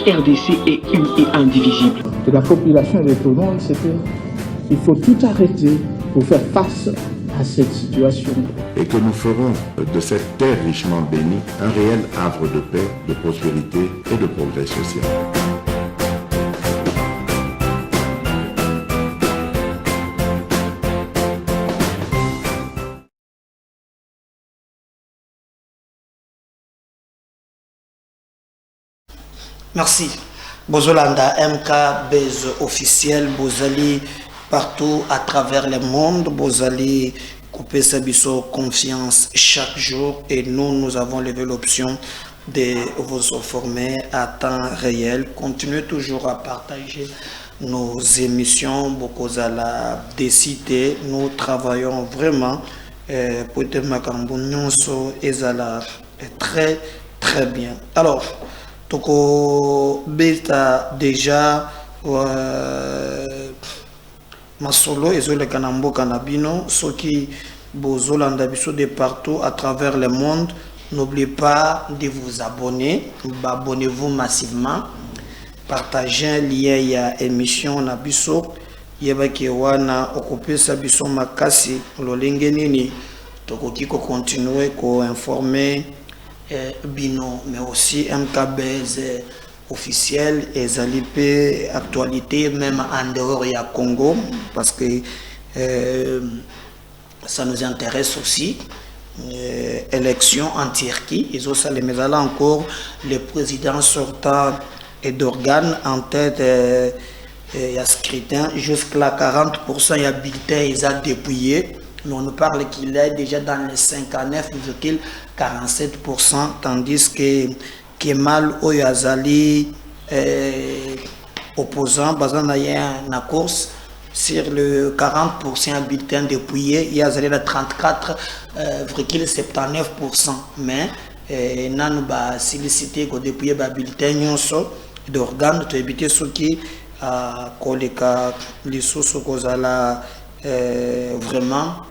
RDC est une et indivisible. Et la population des Tonon, c'est qu'il faut tout arrêter pour faire face à cette situation. Et que nous ferons de cette terre richement bénie un réel havre de paix, de prospérité et de progrès social. Merci. Bozolanda MK Base officiel, Bozali partout à travers le monde, Bozali couper sa confiance chaque jour et nous avons levé l'option de vous informer à temps réel. Continuez toujours à partager nos émissions, Bokozala décider, nous travaillons vraiment pour te Makambunionso et Zala très très bien. Alors, Toko Beta déjà Masolo et Zole Kanambo Kanabino, ceux qui Bozolanda Biso de partout à travers le monde, n'oubliez pas de vous abonner, abonnez-vous massivement, partagez un lien, il y a émission Nabiso, Yabaki Wana, occupé sa Biso Makasi, Lolengenini, Toko Kiko continuer ko informer. Bino, mais aussi MKBZ officiel et Zalipé actualité, même en dehors il y a Congo, parce que ça nous intéresse aussi. Élection en Turquie, ils ont ça, mais là encore, le président sortant et d'organes en tête, il y a scrutin, jusqu'à 40%, il y a bulletin, ils ont dépouillé. Mais on nous parle qu'il est déjà dans les 59,47%, tandis que Kemal Oyazali, opposant, basant dans la course, sur le 40% bulletin dépouillé, il y a à 34,79%. Mais, nous avons sollicité que dépouillé le bulletin d'organes, pour éviter ce qui a collé les sources vraiment.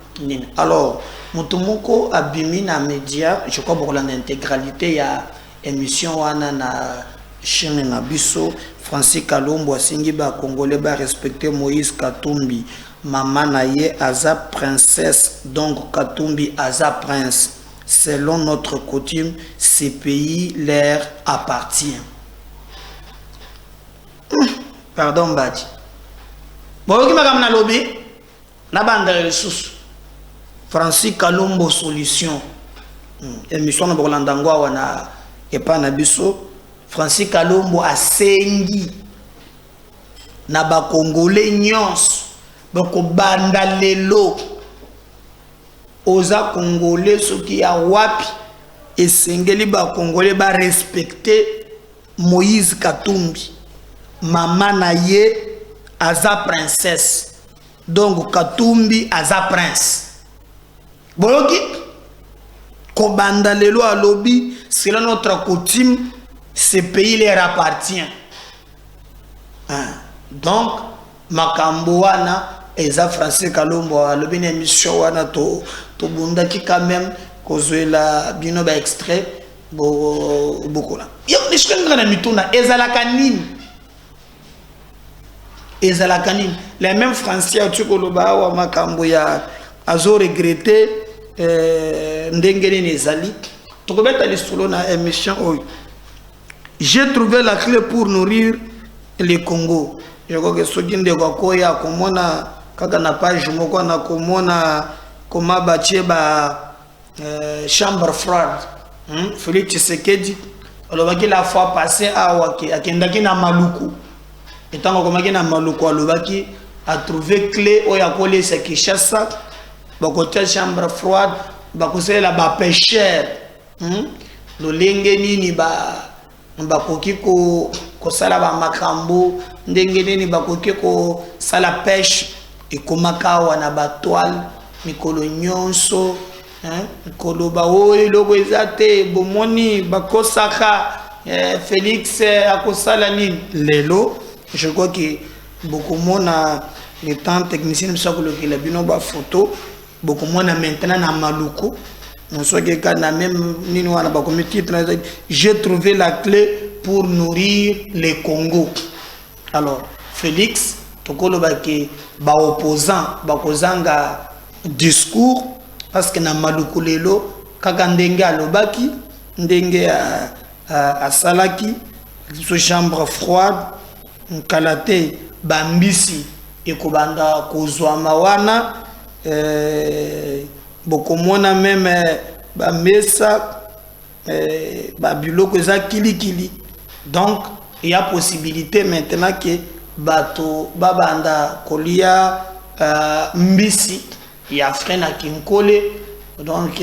Alors, Mutumoko abimi na média, je crois pour l'intégralité, il y a émission wana na chaîne na biso, Francis Kalombo asingi ba Congolais ba respecter Moïse Katumbi, maman naye aza princesse, donc Katumbi aza prince. Selon notre coutume, ces pays leur appartient. Pardon Badi. Bon, qui m'a ramené lobby? Na bande ressources. Francis Kalombo solution. Émission na Bolandangwa wana epa na biso. Francis Kalombo asengi na ba Congolais nyons bako banda lelo oza Congolais soki ya wapi esengeli ba Congolais ba respecter Moïse Katumbi. Maman na ye aza princesse. Donc Katumbi aza prince. Boloki Kobanda lelo à lobby, selon notre coutume, ce pays leur appartient. Donc Makamboana eza Francis Kalombo à lobby émission wana to bunda ki quand même kozwe la bino ba extrait beaucoup là. Yo nishkenga na mituna ezala kanini. Ezala kanini. Les mêmes Français tu koloba wa makambo ya azo regretter ndengeni nezali. Tokobeta lisolo na émission oyo. J'ai trouvé la clé pour nourrir le Congo. Je crois que ce qui est koya komona kaka na page moko na komona koma batie ba chambre froide. Félix Tshisekedi alobaki la fois passée awaki akendaki na Maluku. Etango komaki na Maluku alobaki a trouvé clé oya kole se Kinshasa bakote chambre froide bakosela la ba pêcheur. Lo lengeni ni ba bakoki ko sala ba makambo ndenge nini bakoki ko sala pêche ekomaka wana ba toile mikolo nyonso mikolo ba oyo logo ezate bomoni bakosaka Félix akosala nini lelo. Je crois que beaucoup mona les temps techniciens ça que le bino ba photo beaucoup mona maintenant na Maluku. On soit que quand même j'ai trouvé la clé pour nourrir les Congo. Alors, Félix, tokoloba ke ba opposant ba kozanga discours parce que na maluku lelo kaka ndenge alobaki ndenge a salaki so chambre froide kalate bambisi ekobanda kozwa mawana bokomona même bamesa babiloko eza kilikili. Donc il y a possibilité maintenant que bato babanda kolia mbisi ya frena kinkole. Donc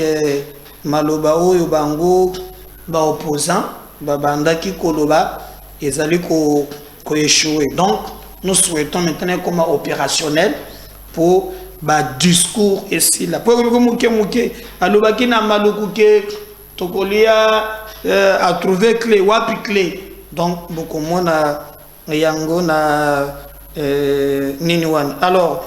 maloba oyo bango ba opposant babanda ki koloba ezali ko échouer. Donc nous souhaitons maintenant comme opérationnel pour ba discours ici là pour muke aloba ki na maluku ke tokolia a trouver clé wapi clé. Donc beaucoup mona yango na nini wana. Alors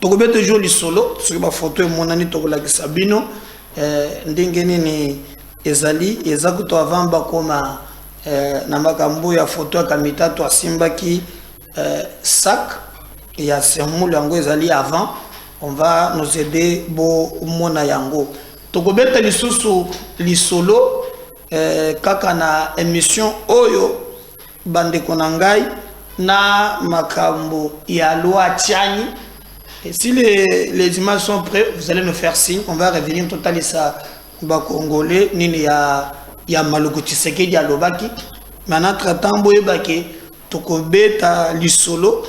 tokobe toujours li solo sur ma photo monani tokola ki sabino ndenge nini ezali ezakuto avant bakoma na makambo ya photo ya kamitatu asimba ki sac ya semule yango ezali avant. On va nous aider bo mona yango tokobeta lisusu li solo kaka na émission oyo bandeko na ngai na makambo ya loi Tiani. Et si les images sont prêtes, vous allez nous faire signe. On va revenir totalement ça ba congolais nini ya maluku Tshisekedi ya lobaki. Maintenant traitant boye baki tokobeta lisolo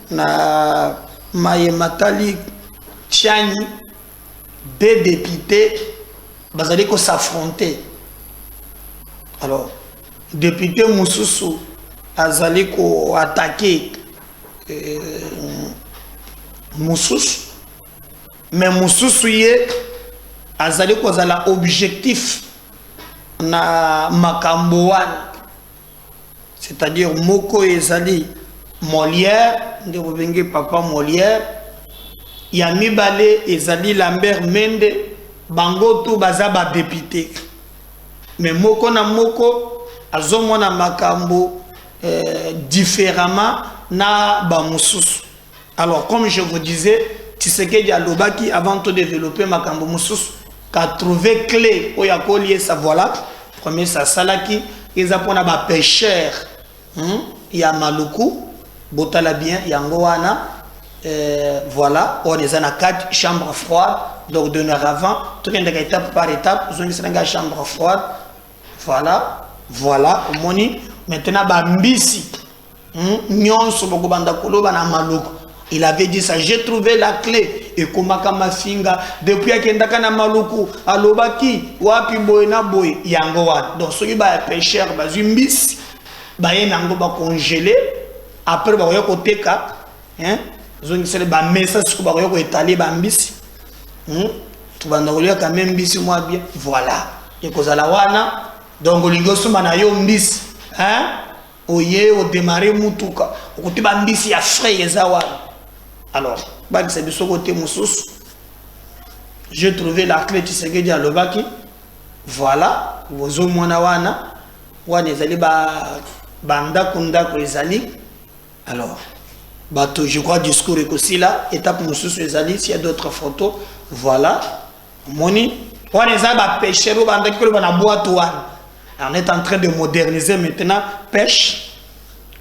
na Mayematali Tiani des députés bazali ko s'affronter. Alors député Moussousou azali ko attaquer Moussousou, mais Moussousou yé azali ko zala objectif na makamboan, c'est-à-dire moko ezali Molière nde bobenge papa Molière ya mibale ezali Lambert Mende bango to baza ba député. Mais moko na moko azomona makambo différemment na ba Moussousou. Alors comme je vous disais, Tshisekedi alobaki avant de développer makambo Moussousou qu'a trouvé clé au yakolier sa voilà. Premier sa salaki ils apona ba pêcheur ya maluku botala bien yango wana voilà on est en 4 chambres froides. Donc de avant tout est étape par étape zone senga chambre froide. Voilà moni maintenant ba mbisi nyonso boko banda koloba na maluku. Il avait dit ça, j'ai trouvé la clé. Et komaka mafinga depuis akendaka na maluku alobaki wapi boy na boy yango wana. Donc soki ba pêcheur ba zimbisi ba yenango ba congeler après ba yoko teka zongi sele ba message ko ba yoko étaler ba mbisi tu banda kolia quand même mbisi moi bien voilà et kozala wana donc lingo suma na yo mbisi oye o démarrer mutuka okutiba mbisi ya frais ezawa. Alors, c'est de ce côté Moussous. J'ai trouvé la clé Tshisekedi à Lobaki. Voilà, vous au Monawana. Wanezali banda kunda kozali. Alors, bato je crois discours aussi là, étape Moussous ezali, s'il y a d'autres photos, voilà. Moni, wanezali ba pêcher ou banda ko na boîte wana. On est en train de moderniser maintenant pêche.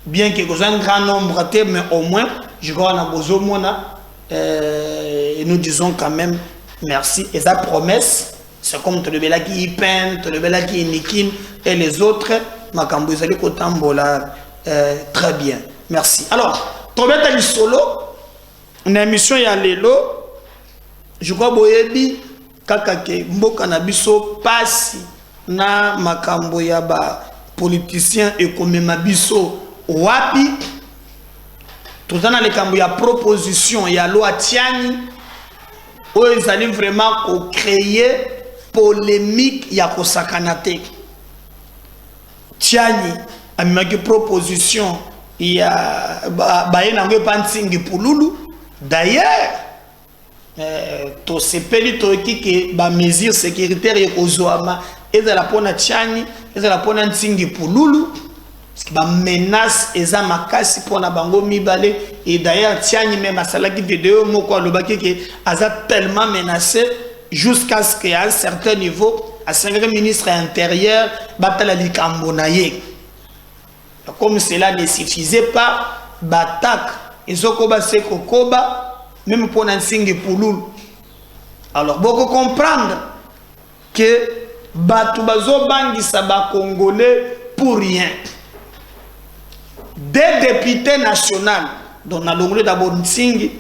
Bien qu'il y ait un grand nombre, mais au moins, je crois et nous disons quand même merci. Et sa promesse, c'est comme Tolebela qui y peint, Tolebela qui y nikin et les autres, Makambo Zali Kotambola, très bien. Merci. Alors, Tolebela li solo, une émission ya lelo, je crois Boyebi, Kakake, Mboka Nabiso, Passi, na Makambo ya ba politicien et comme Mabiso. Wapi tout dans les cambo ya proposition ya loi Tiani où ils allaient vraiment créer polémique ya kosakanate. Tiani a mis une proposition ya bayenango pansingi pululu. D'ailleurs to sepeli to ki ba mesure sécuritaire ya kozwama ezala pona Tchani, ezala pona Ntingi Pululu, parce que ba menace eza makasi pona bango mibale, et d'ailleurs Tchani même à salaki vidéo moko alobaki que aza tellement menacé jusqu'à ce qu'à un certain niveau à 5e ministre intérieur batala likambo na ye. Comme cela ne suffisait pas, batak ezokoba seko koba même pona Ntingi Pululu. Alors beaucoup comprendre que Batu bazo bangisa ba Congolais pour rien. Des députés nationaux, dont on a l'onglet d'abord Ntingi,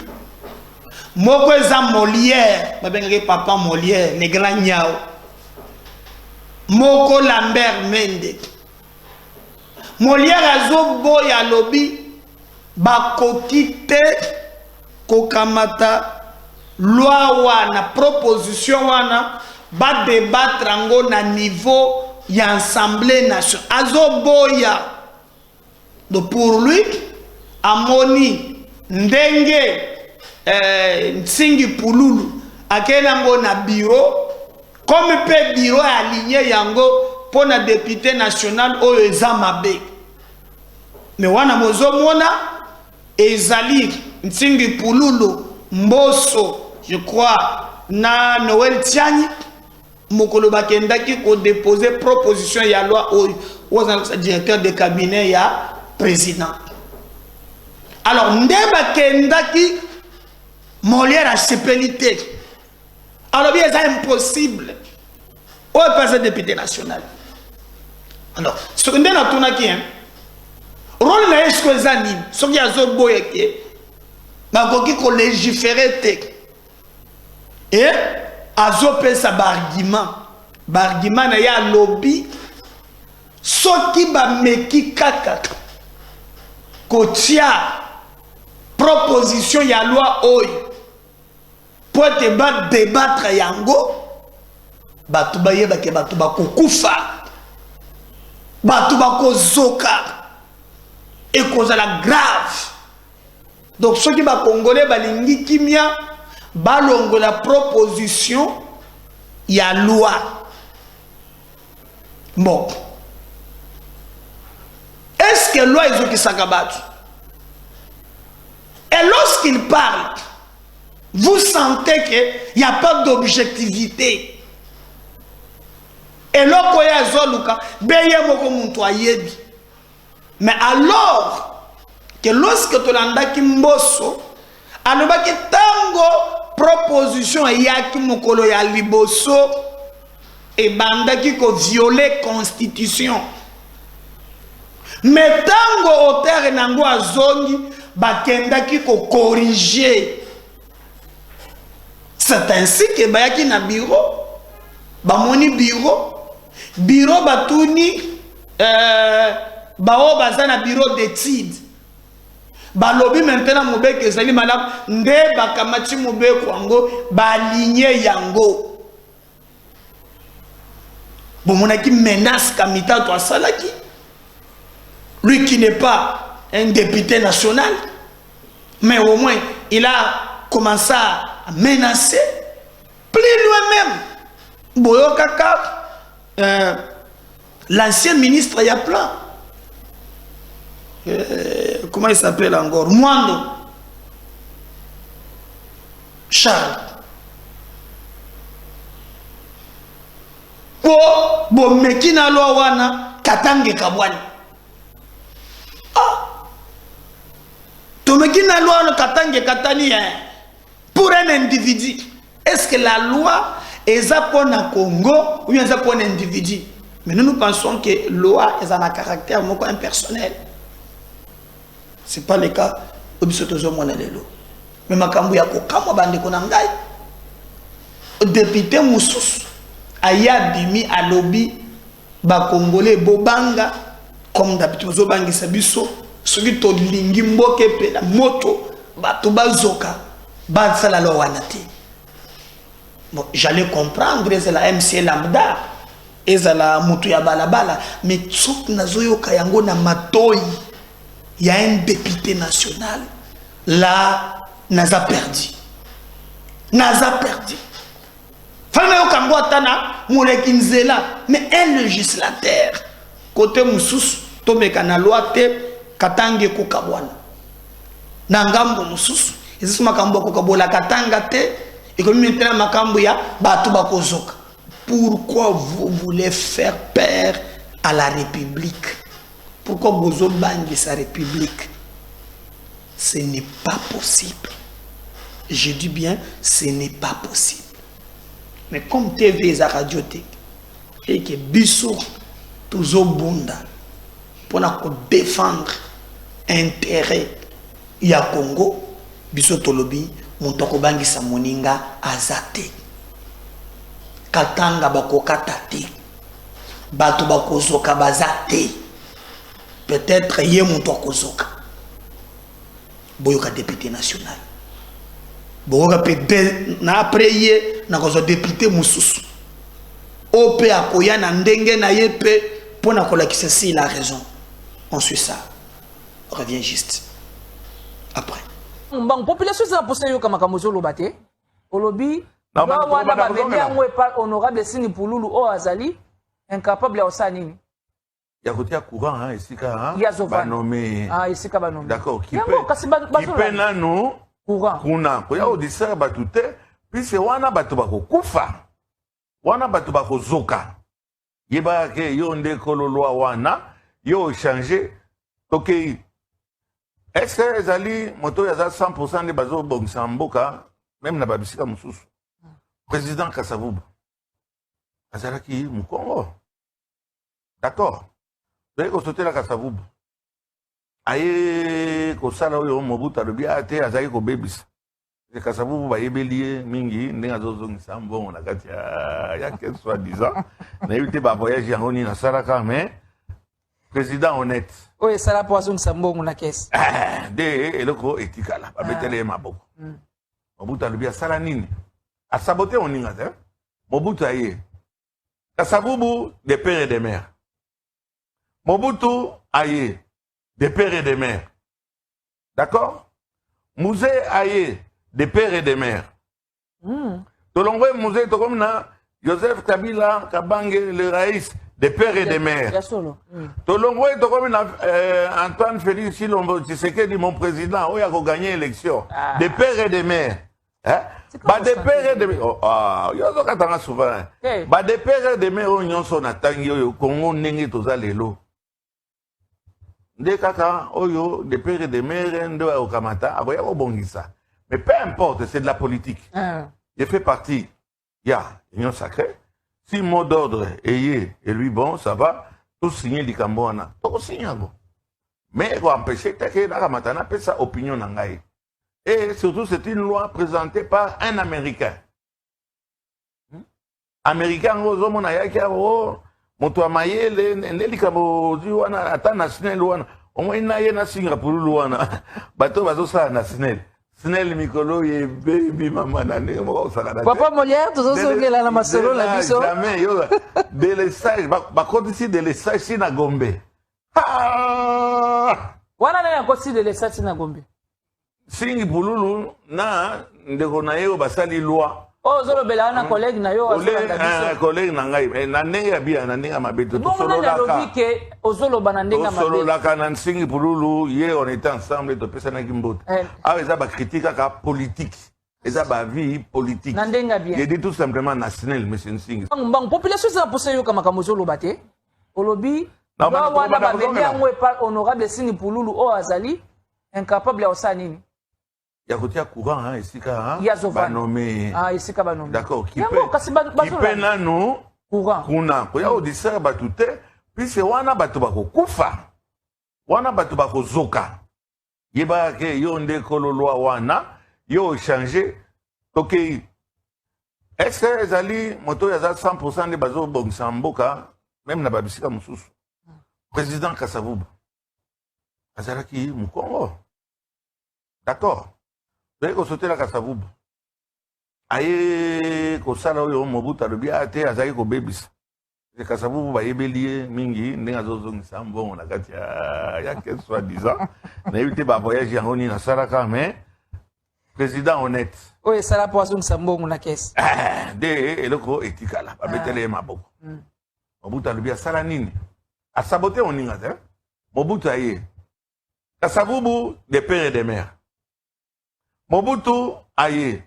Moko eza Molière, babengeke papa Molière, Negla Nyao, Moko Lambert Mende. Molière azo boya lobi, bakoki te kokamata loi wana, proposition wana, ba débattre ango na niveau ya Assemblée nationale. Azo boya. Donc pour lui, amoni ndenge Ntingi Pululu akenango na bureau, comme pe bureau aligné yango pour na député national oyo eza mabe. Mais wana mozo mona ezali Ntingi Pululu Mboso, je crois, na Noël Tiani, mokolo bakendaki ko déposer proposition ya loi au directeur de cabinet ya président. Alors ndeba kendaki Molière a sepelité. Alors bien c'est impossible. Où est passé député national? Alors ce que nous avons dit, rôle na esko ezani, ce qui a zo boyeke, bakoki ko légiférer et azo pesa bargument na ya lobby soki ba meki kaka kotia proposition ya loi oyo pour te ba débattre yango batu bayeba ke batu bakokufa batu bakozoka et kozala grave. Donc ceux qui ba congolais balingi kimia balongo la proposition ya loi. Bon. Est-ce que loi est qui s'agabatu? Et lorsqu'il parle, vous sentez qu'il n'y a pas d'objectivité. Et mais alors que lorsque tu l'as dit Mboso, alors que tango proposition yaki mokolo ya liboso et bandaki ko violer constitution. Mais tango auteur nango azongi bakendaki ko corriger. C'est ainsi que bayaki na bureau, bamoni bureau batuni bao bazana bureau d'études. Balobi maintenant mobeke ezali madame nde bakamati mobeko yango baligné yango. Bomonaki menace kamita to asalaki. Lui qui n'est pas un député national, mais au moins il a commencé à menacer. Plus lui-même, Boyo Kaka, l'ancien ministre, il y a plein. Comment il s'appelle encore? Mwando Charles. Bo mekina lo wana katange kabwani. Tomekina lo wana katange katani pour un individu. Est-ce que la loi est pour le Congo ou bien pour un individu? Mais nous pensons que la loi est un caractère impersonnel. Ce n'est pas le cas au Bissotozo Monalelo. Mais Makambu Yako, Kamo Bandeko Nangai, député Moussous, Aya Bimi Alobi, Bakongolais Bobanga, comme d'habitude, Zobangi Sabiso, celui qui Lingi Mboke, la moto, Batuba Zoka, Bansala Lowanati. Bon, j'allais comprendre, c'est la MC Lambda, et c'est la Moutuya Balabala, mais Tsuk Nazoyo Kayango na Matoi. Il y a un député national, là, Naza perdu. Naza perdu. Fana yo kambo atana, moleki nzela mais un législateur côté mususu to mekana loi te katange ko kabwana na ngambo mususu ezisi makambo ko kabola katanga te et comme maintenant makambo ya batu bakozoka. Pourquoi vous voulez faire peur à la République? Pourquoi vous avez sa République? Ce n'est pas possible. Je dis bien, ce n'est pas possible. Mais comme TV et la radio, et que Bissou, tous au Bunda, pour défendre l'intérêt du Congo, Bissou Tolobi, Montokobangi Samoninga, Azate. Katanga bakokata te bato bakozoka bazate peut-être ye moto akozoka boyoka député national boyoka pe na après ye na kozo député mususu ope akoya na ndenge na ye pe pona kolakisa si la raison on suit ça on revient juste après mbang population ça poser yo kama kamozolo bate olobi honorable Sini Pululu o azali incapable ya osanini ya kotia courant hein esika ba nommé esika ba nommé d'accord qui peut nanu courant kuna ko ya odisa batute puis c'est wana batu bakokufa wana batu bakozoka yeba ke yo nde kololwa wana yo changer tokei est-ce que ezali moto ya 100% de bazo bongisa mboka même na babisika mususu. Président Kasavubu, Azaraki Mukongo. D'accord. Vous avez constaté la Kasavubu. Aye, Kosala Oyo Mobuta, le biate, Azari Kobebis. Le Kasavubu va ébélier, Mingi, Nengazozong Sambon, la Katia, il y a qu'elle soit disant. N'a eu été voyage en Oni, na Saraka, mais président honnête. Oui, ça la poisson Sambon, on a caisse. Et le co étikala, pas betele ma boko. Mobuta, le biate, Salanine. A saboter on y a Mobutu aye. Kasavubu des pères et des mères. Mobutu aye des pères et des mères. D'accord? Mouzé aye des pères et des mères. Tolongwe Mouzé Tokomna Joseph Kabila Kabange le Raïs des pères et des mères. Tolongwe Tokomna Antoine Félix Chilombo Tshisekedi mon président où il a gagné l'élection. Des pères et des mères. Hein? Bah des pères et des mères. Yozo katanga souvent. Bah des pères et des mères on son atangi yo Congo nenge toza lelo. Nde kaka oyo des pères et des mères ndo okamata aboya obongisa. Mais peu importe, c'est de la politique. Il fait partie. Il y a union sacrée. Si mot d'ordre est et lui bon, ça va. Tout signer du Cambouana. Tout signer bon. Mais il faut empêcher que la Ramatana peut sa opinion nangaï. Et surtout, c'est une loi présentée par un Américain. Américain, mon ayaka, moto amaye, les Cambodzi, ata national, au moins, il y a un Singapour, bateau, bateau, ça, national. Snell Mikolo et baby maman nane mo sakana. Papa Molière tous ensemble là la masolo la biso. Jamais yo de l'essai ba kodisi de l'essai sina Gombe. Wana na kosi de l'essai sina Gombe. Singi bululu na ndeko na yo basali loi. Oh zolo bela na collègue na yo azolanga biso. Collègue na ngai na nenga bia na nenga mabeto to solo la ka. Ke ozolo bana nenga mabeto. Solo la ka na singi bululu hier on était ensemble to pesa na kimbote. Ah eza ba critique ka politique. Eza ba vie politique. Na nenga bien. Je dis tout simplement national monsieur Singi. Bang population ça poser yo kama kamozolo bate. Olobi ba wana ba bendia ngwe par honorable Sini Pululu o azali incapable ya osanini. Il y a côté courant hein esika ba nommé esika ba nommé d'accord qui peut nanu courant kuna ko ya odisa batute puis c'est wana batu bakokufa wana batu bakozoka yeba ke yo nde kololwa wana yo changer tokei est-ce que ezali moto ya 100% de bazo bongisa mboka même na babisika mususu président Kasavubu azalaki Mukongo d'accord. Vous avez constaté la Kasavubu. Aye, Kosala Oyo Mobuta, le biate, Azari Kobebis. Le Kasavubu va ébélier, Mingi, Nengazozong Sambon, la Katia, il y a qu'elle soit disant. N'a eu été voyage en Oni, na Saraka, mais président honnête. Oui, ça la poisson sambon na caisse. De eloko etikala ba betele maboko. Mobutu alobi asala nini? A saboter oninga te. Mobutu aye. Kasavubu des pères et des mères. Mobutu aye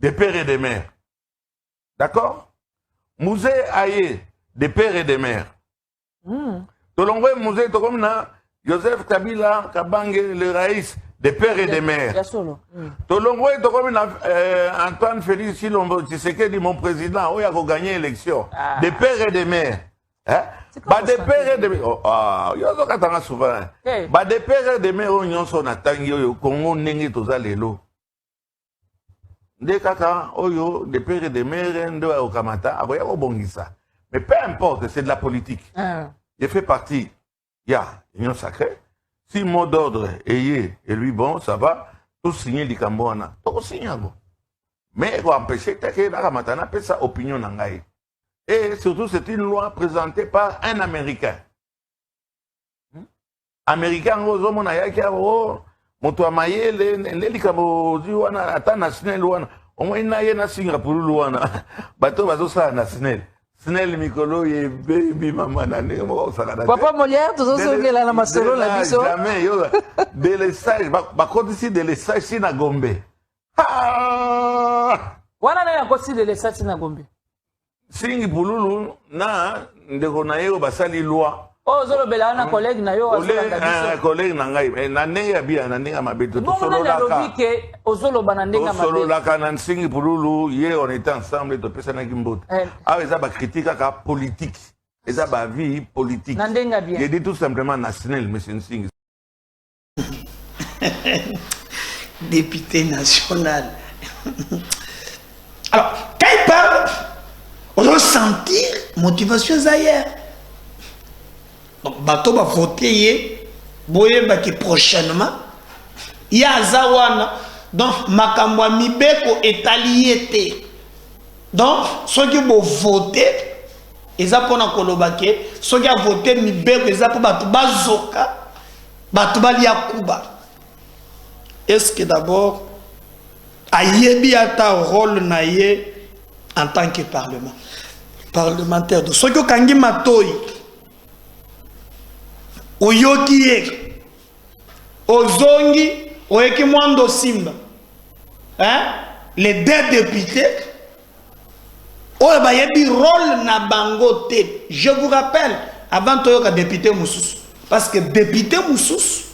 des pères et des mères. D'accord? Musée aye des pères et des mères. Tolongwe Musée Tokomna Joseph Kabila Kabange le Raïs des pères et des mères. Tolongwe Tokomna Antoine Félix Chilombo Tshisekedi mon président où il a gagné l'élection. Des pères et des mères. Hein? Bah des pères et des mères. Ah, yozo katanga souvent. Bah des pères et des mères on yonso na tangi yo Congo nengi toza lelo. Nde kaka oyo des pères et des mères ndo okamata aboya obongisa. Mais peu importe, c'est de la politique. Il fait partie. Il y a union sacrée. Si mot d'ordre est et lui bon, ça va. Tout signer du Cambouana. Tout signer. Mais il faut empêcher que la Ramatana peut sa opinion nangaï. Et surtout, c'est une loi présentée par un Américain. Américain, on a dit moto maye le likabo wana ata national wana au moins na ye na Singapour wana bato bazo sa national Snell Mikolo ye baby mama na ndemo osala Papa Molière tozo songela na masolo la biso jamais yo de l'estage ba kodisi de l'estage na Gombe wana na yakosi de l'estage na Gombe singi bululu na ndeko na yo basali loi. Oh, zolo bela na collègue na yo collègue na ngai na nenga bia na nenga mabeto to solo la lobike ozolo bana nenga mabeto solo la kana nsingi pululu ye on était ensemble to pesa na kimbote ah eza ba critique ka politique eza ba vie politique na ndenga bien il dit tout simplement national monsieur Nsingi député national. Alors quand il parle on doit sentir motivation ailleurs. Donc, bateau va voter, boye baki prochainement. Il y a Zawana. Donc, Makambwa Mibeko est allié. Donc, ceux qui vont voter, ils ont pour Kolobake, ceux qui ont voté Mibeko, ils ont pour Bazoka, Batubali Yakuba. Est-ce que d'abord, Ayebi a un rôle naïe en tant que parlementaire? Donc, ceux qui ont Kangi Matoyi, Oyoki Ozongi Oyeki Mwando Simba, hein? Les deux députés Oba yebi rôle na bango te. Je vous rappelle avant Toyoka député Moussous, parce que député Moussous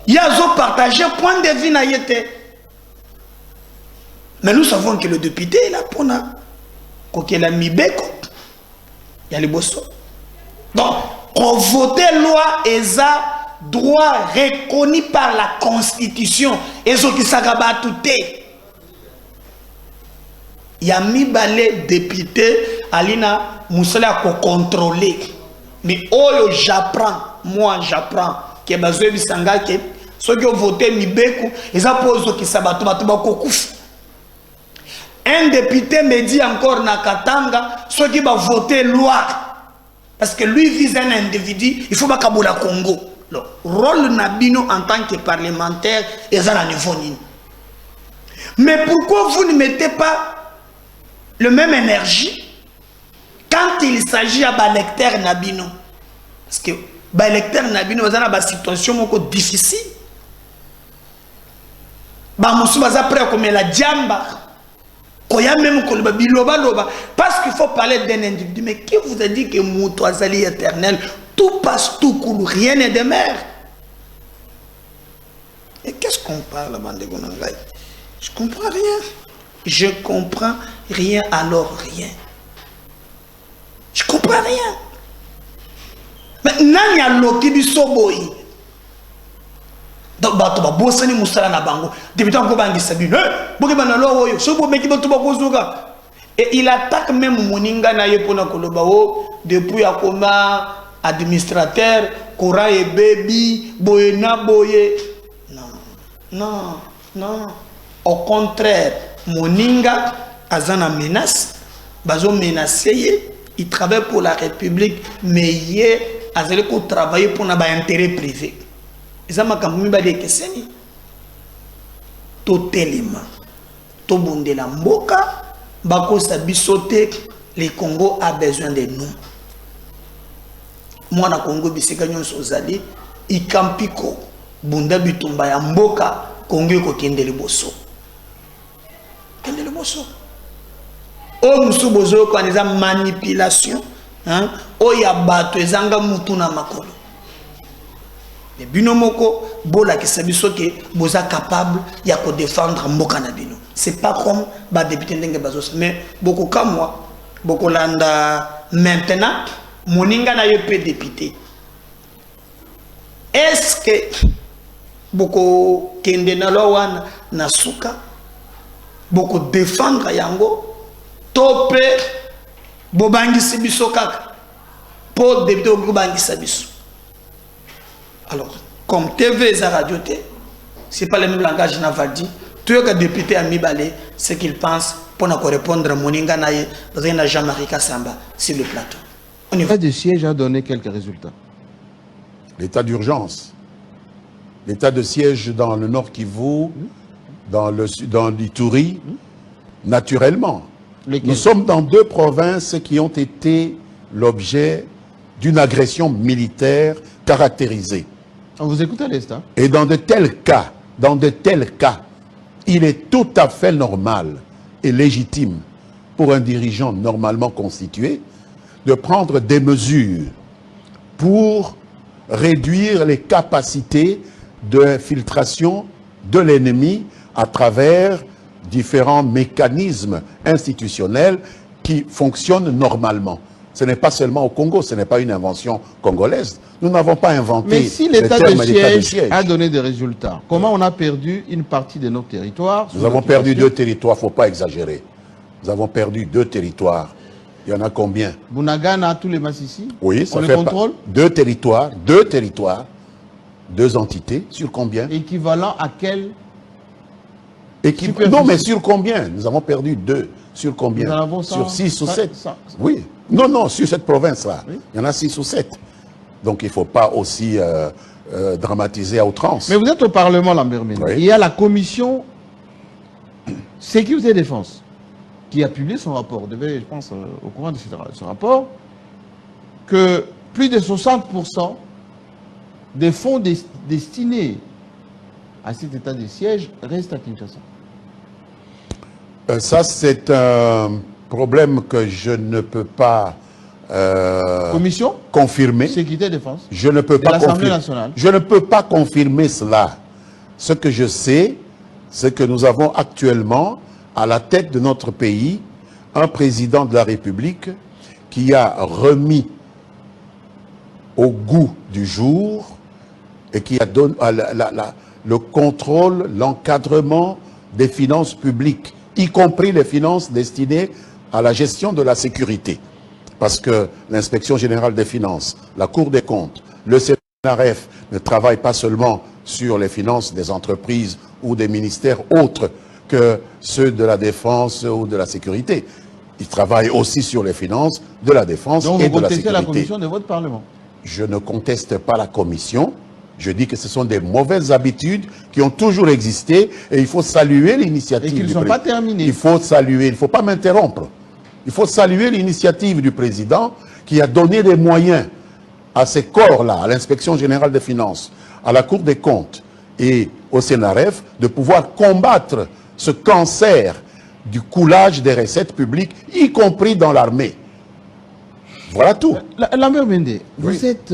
il y a partagé point de vue na yete. Mais nous savons que le député est là pour na kokela mibeko ya liboso. Donc on vote loi eza droit reconnu par la constitution ezo kisakaba touté. Yami balé député alina musala ko contrôler. Mais oh j'apprends que bazwe bisanga ke ceux qui ont voté mibeko eza pozo kisabatu batu bakokufa. Un député me dit encore na Katanga ceux qui va voter loi. Parce que lui vise un individu, il faut pas Kaboula Congo. Le rôle Nabino en tant que parlementaire est à la niveau nini. Mais pourquoi vous ne mettez pas le même énergie quand il s'agit à l'électeur Nabino? Parce que l'électeur Nabino est dans une situation difficile. Moussou baza prêt comme la diamba. Parce qu'il faut parler d'un individu. Mais qui vous a dit que Moutou Azali éternel, tout passe, tout coule, rien n'est de mer? Et qu'est-ce qu'on parle, bande? Je comprends rien. Je comprends rien, alors rien. Je comprends rien. Mais Nanya Loki du Soboyi. Donc, Bosani Moussala na bango. Depuis tant qu'on va et il attaque même Moninga na yepona kolobao depuis akoma administrateur Kora et Baby Boyena Boye. Non. Au contraire, Moninga azana menace, bazo menacé, il travaille pour la République, mais il a travaillé pour un intérêt privé. totelema tobondela mboka bakosa biso te. Le Congo a besoin de nous. Moi na Congo bisika nyonso ozali ikampiko bunda bitumba ya mboka Congo ko kendele boso. Kendele boso. O musu bozo ko aniza manipulation, hein? O ya bato ezanga mutu na makolo. Le binomoko bola ki sabiso ke boza capable ya ko défendre mboka na bino. C'est pas comme ba député ndenge bazos mais beaucoup comme moi. Bokolanda maintenant moninga na yepe député. Est-ce que boko kende na lowana na suka boko défendre yango topé bobangisi biso kaka pour député bobangisa biso. Alors comme TV et radio T, c'est pas le même langage n'a pas dit. Tout que député a mis balé ce qu'il pense pour nous répondre à Moninga Naye, Rena Jean-Marie Kassamba sur le plateau. L'état de siège a donné quelques résultats. L'état d'urgence, l'état de siège dans le Nord Kivu, dans l'Ituri, naturellement. Nous sommes dans deux provinces qui ont été l'objet d'une agression militaire caractérisée. On vous écoute à l'instant. Et dans de tels cas, il est tout à fait normal et légitime pour un dirigeant normalement constitué de prendre des mesures pour réduire les capacités de filtration de l'ennemi à travers différents mécanismes institutionnels qui fonctionnent normalement. Ce n'est pas seulement au Congo, ce n'est pas une invention congolaise. Nous n'avons pas inventé. Mais si l'état de siège a donné des résultats, comment on a perdu une partie de nos territoires? Nous avons perdu 2 territoires, il ne faut pas exagérer. Nous avons perdu 2 territoires. Il y en a combien? Bunagana, tous les Massissi? Oui, ça on fait les contrôle? 2 territoires, 2 entités, sur combien? Équivalent à quel? Non, mais sur combien? Nous avons perdu 2. Sur combien? Sur 6 ou 7. Oui. Non, sur cette province-là. Oui. Il y en a 6 ou 7. Donc il ne faut pas aussi dramatiser à outrance. Mais vous êtes au Parlement, Lambert Mende. Oui. Il y a la commission Sécurité et Défense qui a publié son rapport. Vous devez, je pense, au courant de ce rapport, que plus de 60% des fonds destinés à cet état de siège restent à Kinshasa. Ça, c'est un problème que je ne peux pas Commission confirmer. Sécurité et Défense. Je ne peux pas confirmer. Nationale. Je ne peux pas confirmer cela. Ce que je sais, c'est que nous avons actuellement à la tête de notre pays un président de la République qui a remis au goût du jour et qui a donné le contrôle, l'encadrement des finances publiques, y compris les finances destinées à la gestion de la sécurité. Parce que l'inspection générale des finances, la Cour des comptes, le CNRF ne travaillent pas seulement sur les finances des entreprises ou des ministères autres que ceux de la défense ou de la sécurité. Ils travaillent aussi sur les finances de la défense et de la sécurité. Donc vous contestez la commission de votre Parlement? Je ne conteste pas la commission. Je dis que ce sont des mauvaises habitudes qui ont toujours existé et il faut saluer l'initiative. Et qu'ils ne sont pas terminés. Il faut saluer, il ne faut pas m'interrompre. Il faut saluer l'initiative du président qui a donné des moyens à ces corps-là, à l'inspection générale des finances, à la Cour des comptes et au CNRF, de pouvoir combattre ce cancer du coulage des recettes publiques, y compris dans l'armée. Voilà tout. Lambert Mende, vous êtes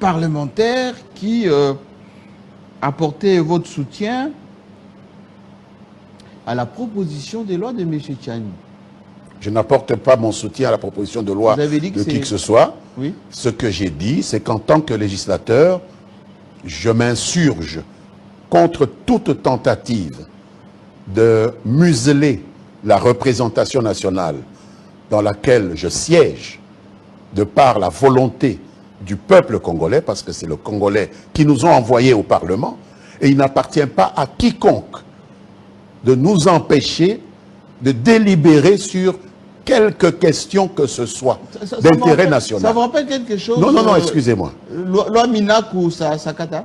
parlementaire qui apportait votre soutien à la proposition de loi de M. Tchani. Je n'apporte pas mon soutien à la proposition de loi de qui que ce soit. Oui. Ce que j'ai dit, c'est qu'en tant que législateur, je m'insurge contre toute tentative de museler la représentation nationale dans laquelle je siège de par la volonté du peuple congolais, parce que c'est le Congolais qui nous ont envoyés au Parlement, et il n'appartient pas à quiconque de nous empêcher de délibérer sur quelque question que ce soit d'intérêt national. Ça vous rappelle quelque chose? Non, excusez-moi. Loi Minakou Sakata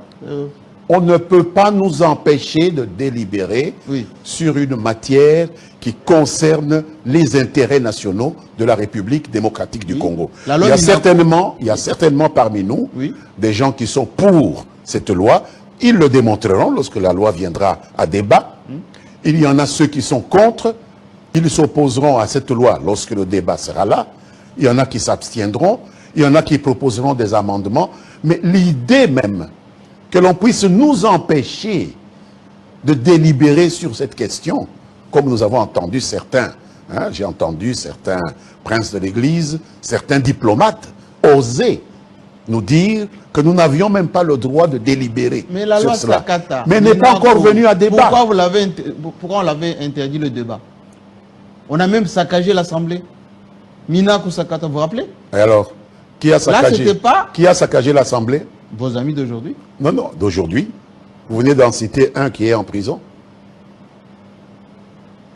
on ne peut pas nous empêcher de délibérer sur une matière qui concerne les intérêts nationaux de la République démocratique du Congo. Il y a certainement parmi nous des gens qui sont pour cette loi. Ils le démontreront lorsque la loi viendra à débat. Il y en a ceux qui sont contre. Ils s'opposeront à cette loi lorsque le débat sera là. Il y en a qui s'abstiendront. Il y en a qui proposeront des amendements. Mais l'idée même que l'on puisse nous empêcher de délibérer sur cette question, comme nous avons entendu certains, j'ai entendu certains princes de l'Église, certains diplomates oser nous dire que nous n'avions même pas le droit de délibérer sur cela. Mais n'est pas encore venu à débat. Pourquoi on l'avait interdit le débat? On a même saccagé l'Assemblée. Minaku Sakata, vous vous rappelez? Et alors, qui a saccagé l'Assemblée? Vos amis d'aujourd'hui? Non, non, d'aujourd'hui. Vous venez d'en citer un qui est en prison.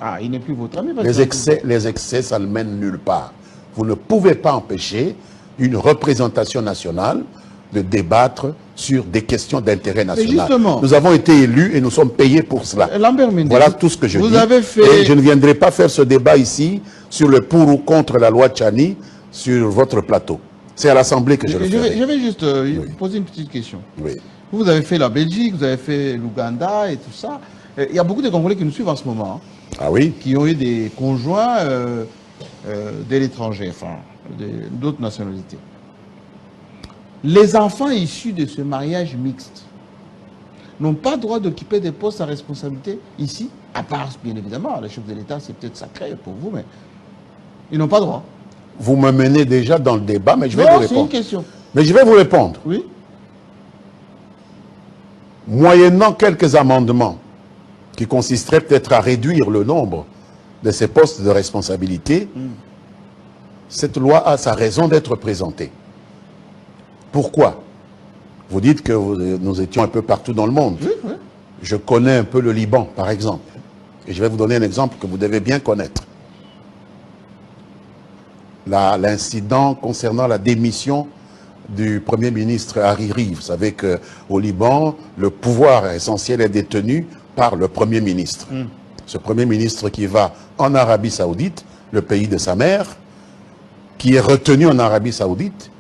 Ah, il n'est plus votre ami. Les excès, ça ne mène nulle part. Vous ne pouvez pas empêcher une représentation nationale de débattre sur des questions d'intérêt national. Nous avons été élus et nous sommes payés pour cela. Voilà tout ce que je dis. Et je ne viendrai pas faire ce débat ici sur le pour ou contre la loi Tchani sur votre plateau. C'est à l'Assemblée que je le ferai. Je vais juste poser une petite question. Vous avez fait la Belgique, vous avez fait l'Ouganda et tout ça. Il y a beaucoup de Congolais qui nous suivent en ce moment. Ah oui? Qui ont eu des conjoints de l'étranger, enfin, d'autres nationalités. Les enfants issus de ce mariage mixte n'ont pas droit d'occuper des postes à responsabilité ici, à part, bien évidemment, le chef de l'État, c'est peut-être sacré pour vous, mais ils n'ont pas droit. Vous me menez déjà dans le débat, mais je vais vous répondre. C'est une question. Mais je vais vous répondre. Oui. Moyennant quelques amendements qui consisteraient peut-être à réduire le nombre de ces postes de responsabilité, cette loi a sa raison d'être présentée. Pourquoi? Vous dites que nous étions un peu partout dans le monde. Oui. Je connais un peu le Liban, par exemple. Et je vais vous donner un exemple que vous devez bien connaître. L'incident concernant la démission du Premier ministre Hariri. Vous savez qu'au Liban, le pouvoir essentiel est détenu par le Premier ministre. Ce Premier ministre qui va en Arabie Saoudite, le pays de sa mère, qui est retenu en Arabie Saoudite,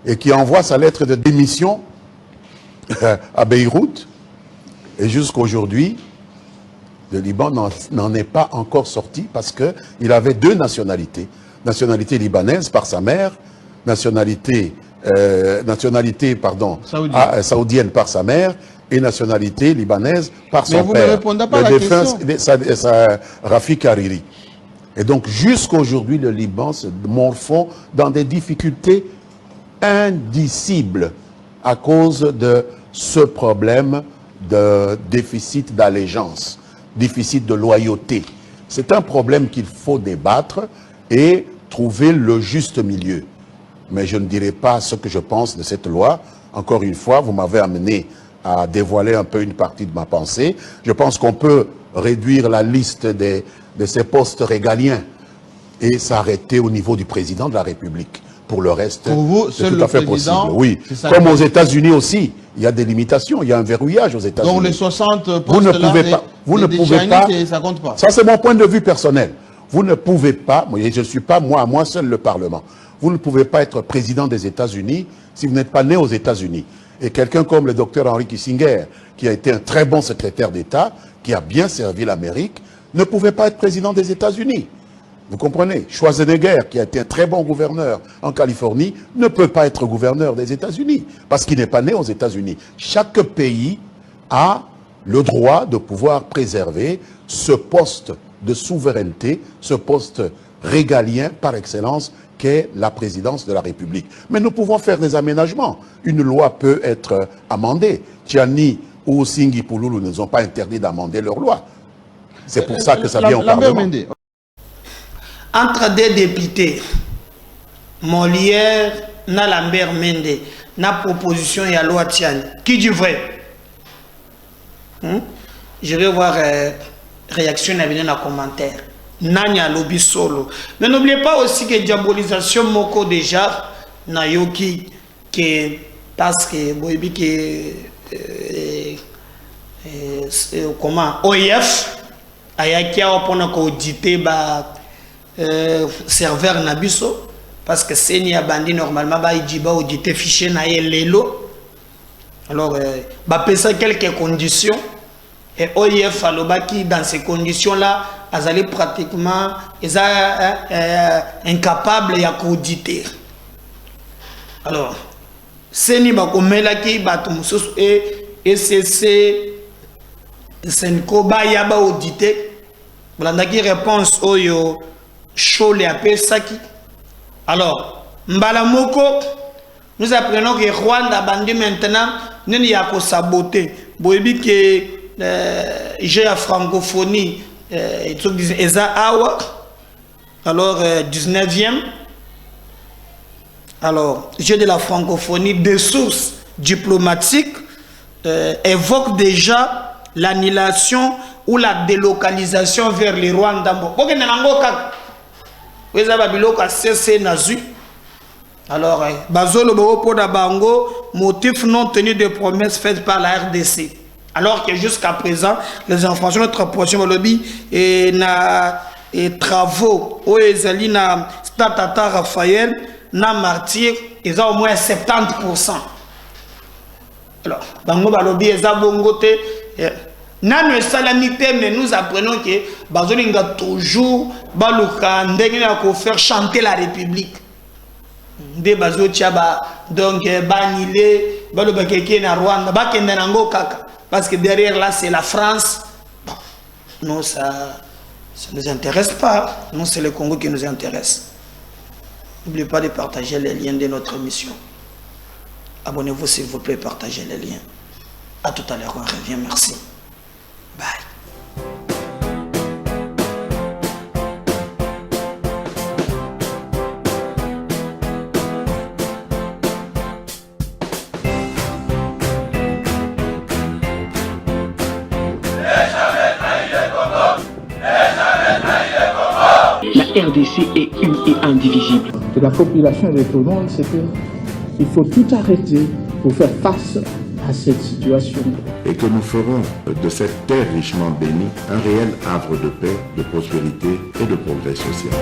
et qui envoie sa lettre de démission à Beyrouth. Et jusqu'aujourd'hui, le Liban n'en est pas encore sorti parce qu'il avait deux nationalités. Nationalité libanaise par sa mère, nationalité saoudienne par sa mère, et nationalité libanaise par son père. Mais vous ne répondez pas à la question. Rafik Hariri. Et donc jusqu'aujourd'hui, le Liban se morfond dans des difficultés indicible à cause de ce problème de déficit d'allégeance, déficit de loyauté. C'est un problème qu'il faut débattre et trouver le juste milieu. Mais je ne dirai pas ce que je pense de cette loi. Encore une fois, vous m'avez amené à dévoiler un peu une partie de ma pensée. Je pense qu'on peut réduire la liste de ces postes régaliens et s'arrêter au niveau du président de la République. Pour le reste, c'est tout à fait possible. Oui, comme aux États-Unis aussi, il y a des limitations, il y a un verrouillage aux États-Unis. Donc les 60 postes vous ne pouvez pas, ça compte pas. Ça c'est mon point de vue personnel. Vous ne pouvez pas, je ne suis pas moi seul le Parlement. Vous ne pouvez pas être président des États-Unis si vous n'êtes pas né aux États-Unis. Et quelqu'un comme le docteur Henry Kissinger, qui a été un très bon secrétaire d'État, qui a bien servi l'Amérique, ne pouvait pas être président des États-Unis. Vous comprenez? Schwarzenegger, qui a été un très bon gouverneur en Californie, ne peut pas être gouverneur des États-Unis, parce qu'il n'est pas né aux États-Unis. Chaque pays a le droit de pouvoir préserver ce poste de souveraineté, ce poste régalien par excellence qu'est la présidence de la République. Mais nous pouvons faire des aménagements. Une loi peut être amendée. Tchani ou Singhi Pouloulou ne nous ont pas interdit d'amender leur loi. C'est pour ça que ça vient au Parlement. Entre deux députés, Molière, na Lambert Mende, na proposition et à loi Tiani, qui dit vrai? Je vais voir réaction à venir dans les commentaires. Nanya lobby solo. Mais n'oubliez pas aussi que diabolisation moko déjà, na yoki, que parce que boibi que comment OIF ayaki apona ko auditer ba serveur na biso parce que seni a bandi normalement ba idiba auditer fichier na lelo. Alors ba pesa quelques conditions et OIF alobaki dans ces conditions là azali pratiquement incapable ya auditer. Alors seni ba komelaki bato mususu et c'est Senko ba yaba audité. Blandaki réponse oyo chaud les appels saki. Alors, mbala moko, nous apprenons que Rwanda bandi maintenant nous y a ko saboter. Boyebi que j'ai la francophonie et tout disent eza awa. Alors 19e. Alors, j'ai de la francophonie des sources diplomatiques évoquent déjà l'annulation ou la délocalisation vers le Rwanda. Alors, Bazolo Bopo Dabango, motif non tenu de promesses faites par la RDC. Alors que jusqu'à présent, les informations de notre prochain lobby et travaux, où ils na Statata Raphaël, na martyr, ils ont au moins 70%. Alors, Bango Balobi, ils ont bongoté. Nano salamité, mais nous apprenons que Bazolinga toujours baluka ndengena ko faire chanter la République. Nde bazo tiaba donc banilé baloba keke na Rwanda bakenda nango kaka parce que derrière là c'est la France. Bon, non ça nous intéresse pas. Non, c'est le Congo qui nous intéresse. N'oubliez pas de partager les liens de notre émission. Abonnez-vous s'il vous plaît, partagez les liens. À tout à l'heure, on revient. Merci. Bye. La RDC est une et indivisible. Que la population est au monde, c'est qu'il faut tout arrêter pour faire face à cette situation. Et que nous ferons de cette terre richement bénie un réel havre de paix, de prospérité et de progrès social.